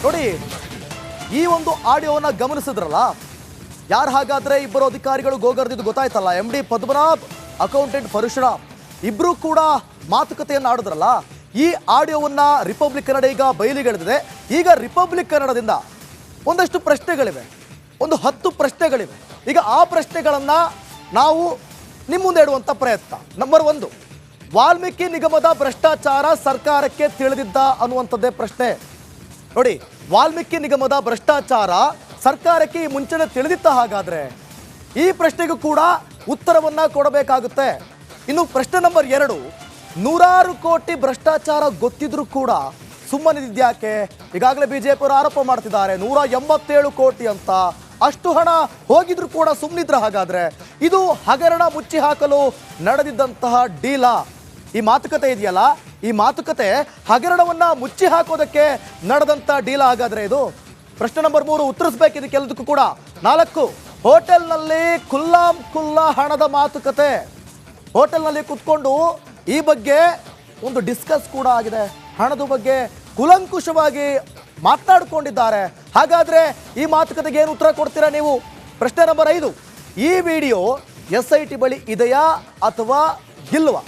ನೋಡಿ, ಈ ಒಂದು ಆಡಿಯೋವನ್ನ ಗಮನಿಸಿದ್ರಲ್ಲ, ಯಾರು ಹಾಗಾದ್ರೆ ಇಬ್ಬರು ಅಧಿಕಾರಿಗಳು ಗೋಗರ್ದಿದ್ದು ಗೊತ್ತಾಯ್ತಲ್ಲ. MD ಪದ್ಮನಾಭ್, ಅಕೌಂಟೆಂಟ್ ಪರಶುರಾಮ್, ಇಬ್ರು ಕೂಡ ಮಾತುಕತೆಯನ್ನು ಆಡಿದ್ರಲ್ಲ. ಈ ಆಡಿಯೋವನ್ನ ರಿಪಬ್ಲಿಕ್ ಕನ್ನಡ ಈಗ ಬಯಲಿಗೆಳೆದಿದೆ. ಈಗ ರಿಪಬ್ಲಿಕ್ ಕನ್ನಡದಿಂದ ಒಂದಷ್ಟು ಪ್ರಶ್ನೆಗಳಿವೆ, ಒಂದು 10 ಪ್ರಶ್ನೆಗಳಿವೆ. ಈಗ ಆ ಪ್ರಶ್ನೆಗಳನ್ನ ನಾವು ನಿಮ್ಮ ಮುಂದೆ ಇಡುವಂತ ಪ್ರಯತ್ನ. ನಂಬರ್ 1, ವಾಲ್ಮೀಕಿ ನಿಗಮದ ಭ್ರಷ್ಟಾಚಾರ ಸರ್ಕಾರಕ್ಕೆ ತಿಳಿದಿದ್ದ ಅನ್ನುವಂಥದ್ದೇ ಪ್ರಶ್ನೆ. ನೋಡಿ, ವಾಲ್ಮೀಕಿ ನಿಗಮದ ಭ್ರಷ್ಟಾಚಾರ ಸರ್ಕಾರಕ್ಕೆ ಈ ಮುಂಚೆನೆ ತಿಳಿದಿತ್ತ ಹಾಗಾದ್ರೆ ಈ ಪ್ರಶ್ನೆಗೂ ಕೂಡ ಉತ್ತರವನ್ನ ಕೊಡಬೇಕಾಗುತ್ತೆ. ಇನ್ನು ಪ್ರಶ್ನೆ ನಂಬರ್ 2, 100 ಕೋಟಿ ಭ್ರಷ್ಟಾಚಾರ ಗೊತ್ತಿದ್ರು ಕೂಡ ಸುಮ್ಮನಿದ್ಯಾಕೆ? ಈಗಾಗಲೇ ಬಿಜೆಪಿ ಅವರು ಆರೋಪ ಮಾಡ್ತಿದ್ದಾರೆ 187 ಕೋಟಿ ಅಂತ. ಅಷ್ಟು ಹಣ ಹೋಗಿದ್ರು ಕೂಡ ಸುಮ್ಮನಿದ್ರ ಹಾಗಾದ್ರೆ ಇದು ಹಗರಣ ಮುಚ್ಚಿ ಹಾಕಲು ನಡೆದಿದ್ದಂತಹ ಡೀಲ? ಈ ಮಾತುಕತೆ ಇದೆಯಲ್ಲ, ಈ ಮಾತುಕತೆ ಹಗರಣವನ್ನ ಮುಚ್ಚಿ ಹಾಕೋದಕ್ಕೆ ನಡೆದಂತ ಡೀಲ ಹಾಗಾದ್ರೆ ಇದು? ಪ್ರಶ್ನೆ ನಂಬರ್ 3 ಉತ್ತರಿಸಬೇಕು ಇದಕ್ಕೆಲ್ಲದಕ್ಕೂ ಕೂಡ. 4, ಹೋಟೆಲ್ನಲ್ಲಿ ಖುಲ್ಲಾಂ ಖುಲ್ಲಾ ಹಣದ ಮಾತುಕತೆ. ಹೋಟೆಲ್ನಲ್ಲಿ ಕುತ್ಕೊಂಡು ಈ ಬಗ್ಗೆ ಒಂದು ಡಿಸ್ಕಸ್ ಕೂಡ ಆಗಿದೆ. ಹಣದ ಬಗ್ಗೆ ಕುಲಂಕುಷವಾಗಿ ಮಾತನಾಡಿಕೊಂಡಿದ್ದಾರೆ. ಹಾಗಾದ್ರೆ ಈ ಮಾತುಕತೆಗೆ ಏನು ಉತ್ತರ ಕೊಡ್ತೀರಾ ನೀವು? ಪ್ರಶ್ನೆ ನಂಬರ್ 5, ಈ ವಿಡಿಯೋ SIT ಬಳಿ ಇದೆಯಾ ಅಥವಾ ಇಲ್ವಾ?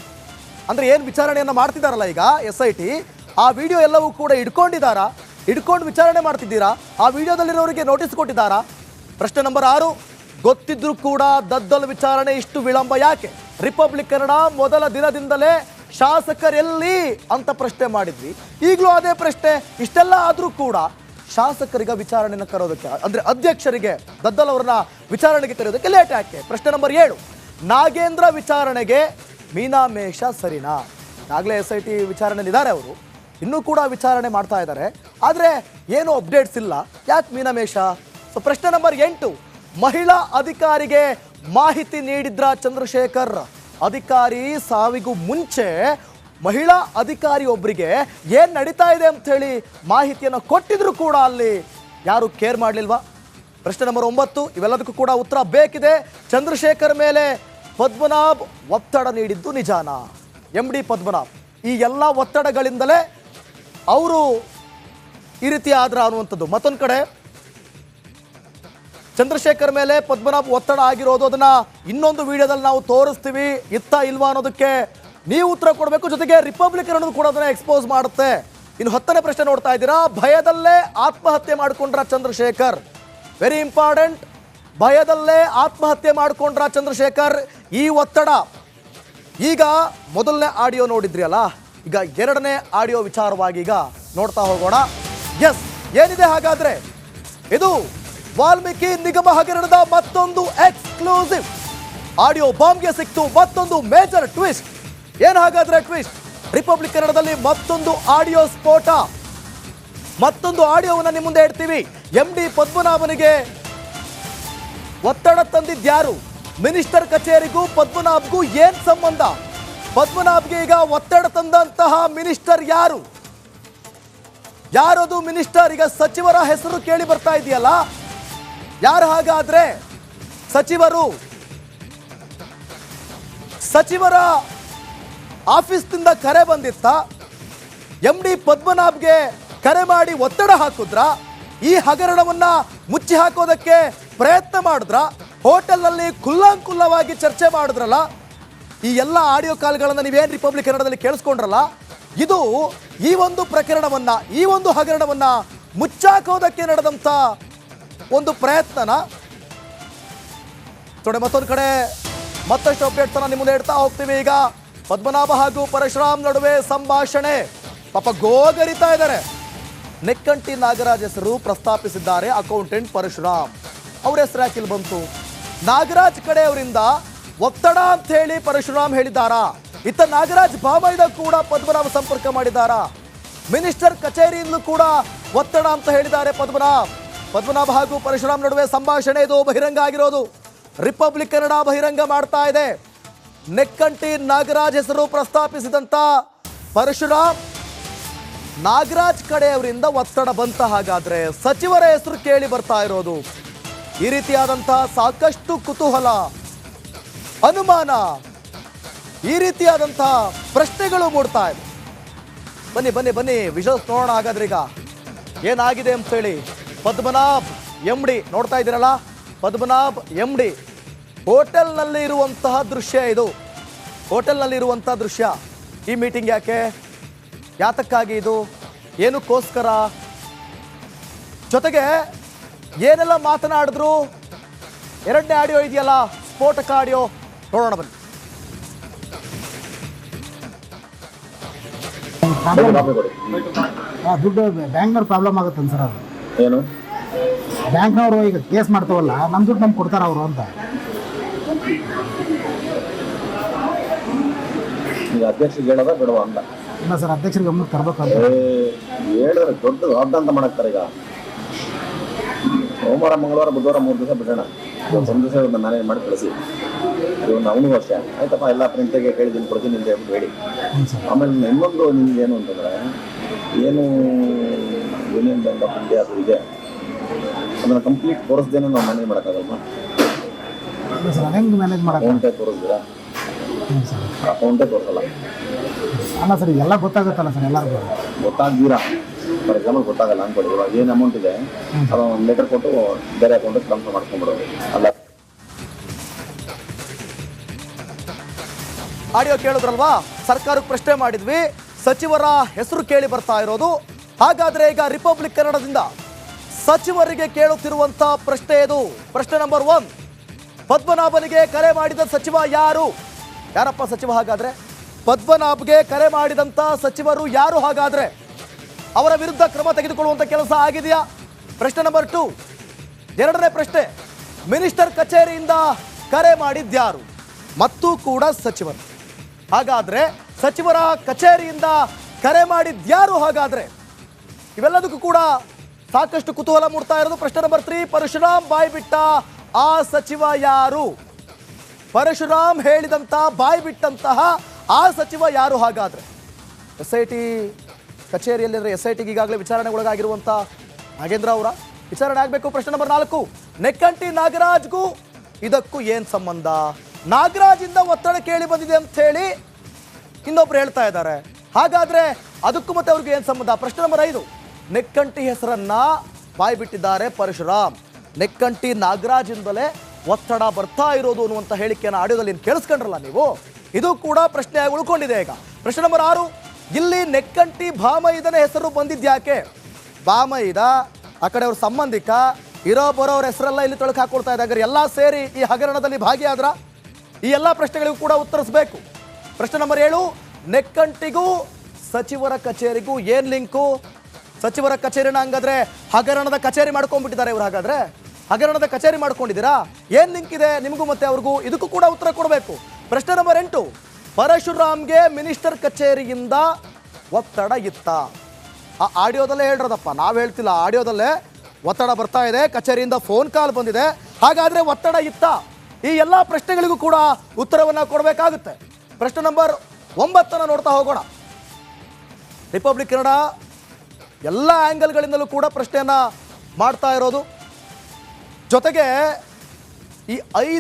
ಅಂದ್ರೆ ಏನು ವಿಚಾರಣೆಯನ್ನ ಮಾಡ್ತಿದ್ದಾರಲ್ಲ ಈಗ SIT, ಆ ವಿಡಿಯೋ ಎಲ್ಲವೂ ಕೂಡ ಇಟ್ಕೊಂಡು ವಿಚಾರಣೆ ಮಾಡ್ತಿದ್ದೀರಾ? ಆ ವಿಡಿಯೋದಲ್ಲಿರೋರಿಗೆ ನೋಟಿಸ್ ಕೊಟ್ಟಿದ್ದಾರಾ? ಪ್ರಶ್ನೆ ನಂಬರ್ 6, ಗೊತ್ತಿದ್ರು ಕೂಡ ದದ್ದಲ್ ವಿಚಾರಣೆ ಇಷ್ಟು ವಿಳಂಬ ಯಾಕೆ? ರಿಪಬ್ಲಿಕ್ ಕನ್ನಡ ಮೊದಲ ದಿನದಿಂದಲೇ ಶಾಸಕರೆಲ್ಲಿ ಅಂತ ಪ್ರಶ್ನೆ ಮಾಡಿದ್ವಿ. ಈಗಲೂ ಅದೇ ಪ್ರಶ್ನೆ. ಇಷ್ಟೆಲ್ಲ ಆದರೂ ಕೂಡ ಶಾಸಕರಿಗೆ ವಿಚಾರಣೆಯನ್ನು ಕರೋದಕ್ಕೆ, ಅಂದ್ರೆ ಅಧ್ಯಕ್ಷರಿಗೆ ದದ್ದಲ್ ಅವರನ್ನ ವಿಚಾರಣೆಗೆ ಕರೆಯೋದಕ್ಕೆ ಲೇಟ್ ಯಾಕೆ? ಪ್ರಶ್ನೆ ನಂಬರ್ 7, ನಾಗೇಂದ್ರ ವಿಚಾರಣೆಗೆ ಮೀನಾಮೇಷ ಸರಿನಾ? ಆಗಲೇ SIT ವಿಚಾರಣೆಯಲ್ಲಿದ್ದಾರೆ ಅವರು, ಇನ್ನೂ ಕೂಡ ವಿಚಾರಣೆ ಮಾಡ್ತಾ ಇದ್ದಾರೆ. ಆದರೆ ಏನು ಅಪ್ಡೇಟ್ಸ್ ಇಲ್ಲ. ಯಾಕೆ ಮೀನಾಮೇಷ? ಸೊ ಪ್ರಶ್ನೆ ನಂಬರ್ 8, ಮಹಿಳಾ ಅಧಿಕಾರಿಗೆ ಮಾಹಿತಿ ನೀಡಿದ್ರ ಚಂದ್ರಶೇಖರ್? ಅಧಿಕಾರಿ ಸಾವಿಗೂ ಮುಂಚೆ ಮಹಿಳಾ ಅಧಿಕಾರಿ ಒಬ್ಬರಿಗೆ ಏನು ನಡೀತಾ ಇದೆ ಅಂತ ಹೇಳಿ ಮಾಹಿತಿಯನ್ನು ಕೊಟ್ಟಿದ್ರು ಕೂಡ ಅಲ್ಲಿ ಯಾರು ಕೇರ್ ಮಾಡಲಿಲ್ವಾ? ಪ್ರಶ್ನೆ ನಂಬರ್ 9, ಇವೆಲ್ಲದಕ್ಕೂ ಕೂಡ ಉತ್ತರ ಬೇಕಿದೆ. ಚಂದ್ರಶೇಖರ್ ಮೇಲೆ ಪದ್ಮನಾಭ್ ಒತ್ತಡ ನೀಡಿದ್ದು ನಿಜಾನಾ? MD ಪದ್ಮನಾಭ್ ಈ ಎಲ್ಲ ಒತ್ತಡಗಳಿಂದಲೇ ಅವರು ಈ ರೀತಿ ಆದ್ರ ಅನ್ನುವಂಥದ್ದು. ಮತ್ತೊಂದು ಕಡೆ ಚಂದ್ರಶೇಖರ್ ಮೇಲೆ ಪದ್ಮನಾಭ್ ಒತ್ತಡ ಆಗಿರೋದು, ಅದನ್ನ ಇನ್ನೊಂದು ವಿಡಿಯೋದಲ್ಲಿ ನಾವು ತೋರಿಸ್ತೀವಿ. ಇತ್ತ ಇಲ್ವಾ ಅನ್ನೋದಕ್ಕೆ ನೀವು ಉತ್ತರ ಕೊಡಬೇಕು. ಜೊತೆಗೆ ರಿಪಬ್ಲಿಕ್ ಅನ್ನೋದು ಕೂಡ ಅದನ್ನ ಎಕ್ಸ್ಪೋಸ್ ಮಾಡುತ್ತೆ. ಇನ್ನು 10ನೇ ಪ್ರಶ್ನೆ ನೋಡ್ತಾ ಇದ್ದೀರಾ. ಭಯದಲ್ಲೇ ಆತ್ಮಹತ್ಯೆ ಮಾಡಿಕೊಂಡ್ರ ಚಂದ್ರಶೇಖರ್? Very important. ಭಯದಲ್ಲೇ ಆತ್ಮಹತ್ಯೆ ಮಾಡಿಕೊಂಡ್ರ ಚಂದ್ರಶೇಖರ್? ಈ ಒತ್ತಡ. ಈಗ ಮೊದಲನೇ ಆಡಿಯೋ ನೋಡಿದ್ರಿ ಅಲ್ಲ, ಈಗ 2ನೇ ಆಡಿಯೋ ವಿಚಾರವಾಗಿ ಈಗ ನೋಡ್ತಾ ಹೋಗೋಣ. ಎಸ್, ಏನಿದೆ ಹಾಗಾದ್ರೆ? ಇದು ವಾಲ್ಮೀಕಿ ನಿಗಮ ಹಗರಣದ ಮತ್ತೊಂದು ಎಕ್ಸ್ಕ್ಲೂಸಿವ್ ಆಡಿಯೋ ಬಾಂಬ್ಗೆ ಸಿಕ್ತು. ಮತ್ತೊಂದು ಮೇಜರ್ ಟ್ವಿಸ್ಟ್. ಏನು ಹಾಗಾದ್ರೆ ಟ್ವಿಸ್ಟ್? ರಿಪಬ್ಲಿಕ್ ಕನ್ನಡದಲ್ಲಿ ಮತ್ತೊಂದು ಆಡಿಯೋ ಸ್ಫೋಟ. ಮತ್ತೊಂದು ಆಡಿಯೋವನ್ನ ನಿಮ್ಮ ಮುಂದೆ ಇಡ್ತೀವಿ. MD ಪದ್ಮನಾಭನಿಗೆ ಒತ್ತಡ ತಂದಿದ್ಯಾರು? ಮಿನಿಸ್ಟರ್ ಕಚೇರಿಗೂ ಪದ್ಮನಾಭ್ಗೂ ಏನ್ ಸಂಬಂಧ? ಪದ್ಮನಾಭ್ಗೆ ಈಗ ಒತ್ತಡ ತಂದಂತಹ ಮಿನಿಸ್ಟರ್ ಯಾರು? ಯಾರದು ಮಿನಿಸ್ಟರ್? ಈಗ ಸಚಿವರ ಹೆಸರು ಕೇಳಿ ಬರ್ತಾ ಇದೆಯಲ್ಲ, ಯಾರು ಹಾಗಾದ್ರೆ ಸಚಿವರು? ಸಚಿವರ ಆಫೀಸ್ನಿಂದ ಕರೆ ಬಂದಿತ್ತ? MD ಪದ್ಮನಾಭ್ಗೆ ಕರೆ ಮಾಡಿ ಒತ್ತಡ ಹಾಕಿದ್ರ? ಈ ಹಗರಣವನ್ನ ಮುಚ್ಚಿ ಹಾಕೋದಕ್ಕೆ ಪ್ರಯತ್ನ ಮಾಡಿದ್ರ? ಹೋಟೆಲ್ನಲ್ಲಿ ಖುಲ್ಲಾಂಖುಲ್ಲವಾಗಿ ಚರ್ಚೆ ಮಾಡಿದ್ರಲ್ಲ? ಈ ಎಲ್ಲ ಆಡಿಯೋ ಕಾಲ್ಗಳನ್ನು ನೀವೇನು ರಿಪಬ್ಲಿಕ್ ಕನ್ನಡದಲ್ಲಿ ಕೇಳಿಸ್ಕೊಂಡ್ರಲ್ಲ, ಇದು ಈ ಒಂದು ಪ್ರಕರಣವನ್ನ, ಈ ಒಂದು ಹಗರಣವನ್ನ ಮುಚ್ಚಾಕೋದಕ್ಕೆ ನಡೆದಂತ ಒಂದು ಪ್ರಯತ್ನನ? ನೋಡಿ, ಮತ್ತೊಂದು ಕಡೆ ಮತ್ತಷ್ಟು ಅಪ್ಡೇಟ್ಸ್ ನಿಮ್ಮ ಮುಂದೆ ಇಡ್ತಾ ಹೋಗ್ತೀವಿ. ಈಗ ಪದ್ಮನಾಭ ಹಾಗೂ ಪರಶುರಾಮ್ ನಡುವೆ ಸಂಭಾಷಣೆ. ಪಾಪ ಗೋಗರಿತಾ ಇದ್ದಾರೆ. ನೆಕ್ಕಂಟಿ ನಾಗರಾಜ್ ಹೆಸರು ಪ್ರಸ್ತಾಪಿಸಿದ್ದಾರೆ ಅಕೌಂಟೆಂಟ್ ಪರಶುರಾಮ್. ಅವ್ರ ಹೆಸರು ಯಾಕೆ ಇಲ್ಲಿ ಬಂತು? ನಾಗರಾಜ್ ಕಡೆಯವರಿಂದ ಒತ್ತಡ ಅಂತ ಹೇಳಿ ಪರಶುರಾಮ್ ಹೇಳಿದ್ದಾರಾ? ಇತ್ತ ನಾಗರಾಜ್ ಬಾಬೈದ ಕೂಡ ಪದ್ಮನಾಭ ಸಂಪರ್ಕ ಮಾಡಿದ್ದಾರಾ? ಮಿನಿಸ್ಟರ್ ಕಚೇರಿಯಿಂದಲೂ ಕೂಡ ಒತ್ತಡ ಅಂತ ಹೇಳಿದ್ದಾರೆ ಪದ್ಮನಾಭ ಹಾಗೂ ಪರಶುರಾಮ್ ನಡುವೆ ಸಂಭಾಷಣೆ. ಇದು ಬಹಿರಂಗ ಆಗಿರೋದು. ರಿಪಬ್ಲಿಕ್ ಕನ್ನಡ ಬಹಿರಂಗ ಮಾಡ್ತಾ ಇದೆ. ನೆಕ್ಕಂಟಿ ನಾಗರಾಜ್ ಹೆಸರು ಪ್ರಸ್ತಾಪಿಸಿದಂತ ಪರಶುರಾಮ್, ನಾಗರಾಜ್ ಕಡೆಯವರಿಂದ ಒತ್ತಡ ಬಂತ ಹಾಗಾದ್ರೆ? ಸಚಿವರ ಹೆಸರು ಕೇಳಿ ಬರ್ತಾ ಇರೋದು. ಈ ರೀತಿಯಾದಂತಹ ಸಾಕಷ್ಟು ಕುತೂಹಲ, ಅನುಮಾನ, ಈ ರೀತಿಯಾದಂತಹ ಪ್ರಶ್ನೆಗಳು ಮೂಡ್ತಾ ಇದೆ. ಬನ್ನಿ ವಿಜುವಲ್ಸ್ ನೋಡೋಣ ಹಾಗಾದ್ರೆ. ಈಗ ಏನಾಗಿದೆ ಅಂತೇಳಿ ಪದ್ಮನಾಭ್ ಎಂ ಡಿ ನೋಡ್ತಾ ಇದ್ದೀರಲ್ಲ, ಪದ್ಮನಾಭ್ ಎಂ ಡಿ ಹೋಟೆಲ್ನಲ್ಲಿ ಇರುವಂತಹ ದೃಶ್ಯ ಇದು. ಹೋಟೆಲ್ನಲ್ಲಿ ಇರುವಂತಹ ದೃಶ್ಯ. ಈ ಮೀಟಿಂಗ್ ಯಾಕೆ, ಯಾತಕ್ಕಾಗಿ ಇದು, ಏನಕ್ಕೋಸ್ಕರ, ಜೊತೆಗೆ ಏನೆಲ್ಲ ಮಾತನಾಡಿದ್ರು, ಎರಡನೇ ಆಡಿಯೋ ಇದೆಯಲ್ಲ, ಸ್ಫೋಟಕ ಆಡಿಯೋ ನೋಡೋಣ ಬನ್ನಿ. ದುಡ್ಡು ಬ್ಯಾಂಕ್ನವ್ರು ಪ್ರಾಬ್ಲಮ್ ಆಗುತ್ತೆ ಸರ್. ಅದು ಏನು ಬ್ಯಾಂಕ್ನವರು ಈಗ ಕೇಸ್ ಮಾಡ್ತಾವಲ್ಲ, ನಮ್ಮ ದುಡ್ಡು ನಮ್ಗೆ ಕೊಡ್ತಾರ ಅವರು ಅಂತ. ಈಗ ಅಧ್ಯಕ್ಷರಿಗೆ ಹೇಳೋದ ಬಿಡುವ ಅಂತ? ಇಲ್ಲ ಸರ್, ಅಧ್ಯಕ್ಷರಿಗೆ ಗಮನಕ್ಕೆ ತರಬೇಕು ಅಂತ ಹೇಳಿದ್ರೆ ದೊಡ್ಡ ದೊಡ್ಡ ಅಂತ ಮಾಡಾಕ್ತಾರೆ. ಈಗ ಸೋಮವಾರ ಮಂಗಳವಾರ ಬುಧವಾರ 3 ದಿವಸ ಬಿಡೋಣ, ಒಂದು ದಿವಸ ಮ್ಯಾನೇಜ್ ಮಾಡಿ ಕಳಿಸಿ. ಇವನು ಅವನಿಗೂ ವರ್ಷ ಆಯ್ತಪ್ಪ, ಎಲ್ಲ ಪ್ರಿಂಟಿಗೆ ಕೇಳಿದ್ದೀನಿ ಕೊಡ್ತೀನಿ ಅಂತ ಹೇಳ್ಬಿಟ್ಟು ಹೇಳಿ. ಆಮೇಲೆ ಇನ್ನೊಂದು ನಿಮ್ಗೆ ಏನು ಅಂತಂದ್ರೆ, ಏನು ಯೂನಿಯನ್ ಬ್ಯಾಂಕ್ ಆಫ್ ಇಂಡಿಯಾ ಅದು ಇದೆ, ಅದನ್ನ ಕಂಪ್ಲೀಟ್ ತೋರಿಸ್ದೇನೆ ನಾವು ಮ್ಯಾನೇಜ್ ಮಾಡೋಕ್ಕಾಗಲ್ಲ ಸರ್. ಹೆಂಗೆ ಮ್ಯಾನೇಜ್ ಮಾಡೋಕೆ? ಅಕೌಂಟೇ ತೋರಿಸ್ತೀರಾ? ಅಕೌಂಟೇ ತೋರಿಸಲ್ಲ. ಅಲ್ಲ ಸರ್, ಎಲ್ಲ ಗೊತ್ತಾಗುತ್ತಲ್ಲ ಸರ್ ಎಲ್ಲರಿಗೂ. ಗೊತ್ತಾಗ್ದಿರಾ, ಫಾರ್ ಎಕ್ಸಾಂಪಲ್ ಗೊತ್ತಾಗಲ್ಲ ಅನ್ಕೊಳ್ಳಿ. ಇವಾಗ ಏನು ಅಮೌಂಟ್ ಇದೆ ಅದು ಒಂದು ಲೆಟರ್ ಕೊಟ್ಟು ಬೇರೆ ಅಕೌಂಟಿಗೆ ಟ್ರಾನ್ಸ್ಫರ್ ಮಾಡ್ಕೊಂಡ್ಬಿಡೋದು. ಅಲ್ಲ, ಆಡಿಯೋ ಕೇಳಿದ್ರಲ್ವಾ, ಸರ್ಕಾರಕ್ಕೆ ಪ್ರಶ್ನೆ ಮಾಡಿದ್ವಿ, ಸಚಿವರ ಹೆಸರು ಕೇಳಿ ಬರ್ತಾ ಇರೋದು. ಹಾಗಾದ್ರೆ ಈಗ ರಿಪಬ್ಲಿಕ್ ಕನ್ನಡದಿಂದ ಸಚಿವರಿಗೆ ಕೇಳುತ್ತಿರುವಂತ ಪ್ರಶ್ನೆ ಇದು. ಪ್ರಶ್ನೆ ನಂಬರ್ 1, ಪದ್ಮನಾಭನಿಗೆ ಕರೆ ಮಾಡಿದ ಸಚಿವ ಯಾರು? ಯಾರಪ್ಪ ಸಚಿವ ಹಾಗಾದ್ರೆ? ಪದ್ಮನಾಭ್ಗೆ ಕರೆ ಮಾಡಿದಂತ ಸಚಿವರು ಯಾರು ಹಾಗಾದ್ರೆ? ಅವರ ವಿರುದ್ಧ ಕ್ರಮ ತೆಗೆದುಕೊಳ್ಳುವಂತ ಕೆಲಸ ಆಗಿದೆಯಾ? ಪ್ರಶ್ನೆ ನಂಬರ್ 2, ಎರಡನೇ ಪ್ರಶ್ನೆ, ಮಿನಿಸ್ಟರ್ ಕಚೇರಿಯಿಂದ ಕರೆ ಮಾಡಿದ್ಯಾರು? ಮತ್ತು ಕೂಡ ಸಚಿವರು. ಹಾಗಾದ್ರೆ ಸಚಿವರ ಕಚೇರಿಯಿಂದ ಕರೆ ಮಾಡಿದ್ಯಾರು ಹಾಗಾದ್ರೆ? ಇವೆಲ್ಲದಕ್ಕೂ ಕೂಡ ಸಾಕಷ್ಟು ಕುತೂಹಲ ಮೂಡ್ತಾ ಇರೋದು. ಪ್ರಶ್ನೆ ನಂಬರ್ 3, ಪರಶುರಾಮ್ ಬಾಯ್ ಬಿಟ್ಟ ಆ ಸಚಿವ ಯಾರು? ಪರಶುರಾಮ್ ಹೇಳಿದಂತ ಬಾಯ್ ಬಿಟ್ಟಂತಹ ಆ ಸಚಿವ ಯಾರು ಹಾಗಾದ್ರೆ? SIT ಕಚೇರಿಯಲ್ಲಿ ಅಂದರೆ SITಗೆ ಈಗಾಗಲೇ ವಿಚಾರಣೆಗೊಳಗಾಗಿರುವಂಥ ನಾಗೇಂದ್ರ ಅವರ ವಿಚಾರಣೆ ಆಗಬೇಕು. ಪ್ರಶ್ನೆ ನಂಬರ್ 4, ನೆಕ್ಕಂಟಿ ನಾಗರಾಜ್ಗೂ ಇದಕ್ಕೂ ಏನು ಸಂಬಂಧ? ನಾಗರಾಜಿಂದ ಒತ್ತಡ ಕೇಳಿ ಬಂದಿದೆ ಅಂತ ಹೇಳಿ ಇನ್ನೊಬ್ರು ಹೇಳ್ತಾ ಇದ್ದಾರೆ. ಹಾಗಾದ್ರೆ ಅದಕ್ಕೂ ಮತ್ತೆ ಅವ್ರಿಗೆ ಏನು ಸಂಬಂಧ? ಪ್ರಶ್ನೆ ನಂಬರ್ 5, ನೆಕ್ಕಂಟಿ ಹೆಸರನ್ನ ಬಾಯ್ ಬಿಟ್ಟಿದ್ದಾರೆ ಪರಶುರಾಮ್. ನೆಕ್ಕಂಟಿ ನಾಗರಾಜಿಂದಲೇ ಒತ್ತಡ ಬರ್ತಾ ಇರೋದು ಅನ್ನುವಂಥ ಹೇಳಿಕೆಯನ್ನು ಆಡಿಯೋದಲ್ಲಿ ಕೇಳಿಸ್ಕೊಂಡ್ರಲ್ಲ ನೀವು, ಇದು ಕೂಡ ಪ್ರಶ್ನೆಯಾಗಿ ಉಳ್ಕೊಂಡಿದೆ. ಈಗ ಪ್ರಶ್ನೆ ನಂಬರ್ 6, ಇಲ್ಲಿ ನೆಕ್ಕಂಟಿ ಭಾಮೈದನ ಹೆಸರು ಬಂದಿದ್ಯಾಕೆ? ಭಾಮೈದ ಆ ಕಡೆ ಅವ್ರ ಸಂಬಂಧಿಕ, ಇರೋ ಬರೋವ್ರ ಹೆಸರೆಲ್ಲ ಇಲ್ಲಿ ತೊಳಕು ಹಾಕೊಳ್ತಾ ಇದ್ದಾರೆ. ಎಲ್ಲ ಸೇರಿ ಈ ಹಗರಣದಲ್ಲಿ ಭಾಗಿಯಾದ್ರ? ಈ ಎಲ್ಲ ಪ್ರಶ್ನೆಗಳಿಗೂ ಕೂಡ ಉತ್ತರಿಸಬೇಕು. ಪ್ರಶ್ನೆ ನಂಬರ್ 7, ನೆಕ್ಕಂಟಿಗೂ ಸಚಿವರ ಕಚೇರಿಗೂ ಏನ್ ಲಿಂಕು? ಸಚಿವರ ಕಚೇರಿನ ಹಂಗಾದ್ರೆ ಹಗರಣದ ಕಚೇರಿ ಮಾಡ್ಕೊಂಡ್ಬಿಟ್ಟಿದ್ದಾರೆ ಇವ್ರು. ಹಾಗಾದ್ರೆ ಹಗರಣದ ಕಚೇರಿ ಮಾಡ್ಕೊಂಡಿದ್ದೀರಾ? ಏನ್ ಲಿಂಕ್ ಇದೆ ನಿಮಗೂ ಮತ್ತೆ ಅವ್ರಿಗೂ? ಇದಕ್ಕೂ ಕೂಡ ಉತ್ತರ ಕೊಡಬೇಕು. ಪ್ರಶ್ನೆ ನಂಬರ್ 8, ಪರಶುರಾಮ್ಗೆ ಮಿನಿಸ್ಟರ್ ಕಚೇರಿಯಿಂದ ಒತ್ತಡ ಇತ್ತ? ಆ ಆಡಿಯೋದಲ್ಲೇ ಹೇಳ್ರದಪ್ಪ, ನಾವು ಹೇಳ್ತಿಲ್ಲ, ಆಡಿಯೋದಲ್ಲೇ ಒತ್ತಡ ಬರ್ತಾ ಇದೆ, ಕಚೇರಿಯಿಂದ ಫೋನ್ ಕಾಲ್ ಬಂದಿದೆ. ಹಾಗಾದ್ರೆ ಒತ್ತಡ ಇತ್ತ? ಈ ಎಲ್ಲ ಪ್ರಶ್ನೆಗಳಿಗೂ ಕೂಡ ಉತ್ತರವನ್ನು ಕೊಡಬೇಕಾಗುತ್ತೆ. ಪ್ರಶ್ನೆ ನಂಬರ್ 9 ನೋಡ್ತಾ ಹೋಗೋಣ. ರಿಪಬ್ಲಿಕ್ ಕನ್ನಡ ಎಲ್ಲ ಆ್ಯಂಗಲ್ಗಳಿಂದಲೂ ಕೂಡ ಪ್ರಶ್ನೆಯನ್ನ ಮಾಡ್ತಾ ಇರೋದು. ಜೊತೆಗೆ ಈ 5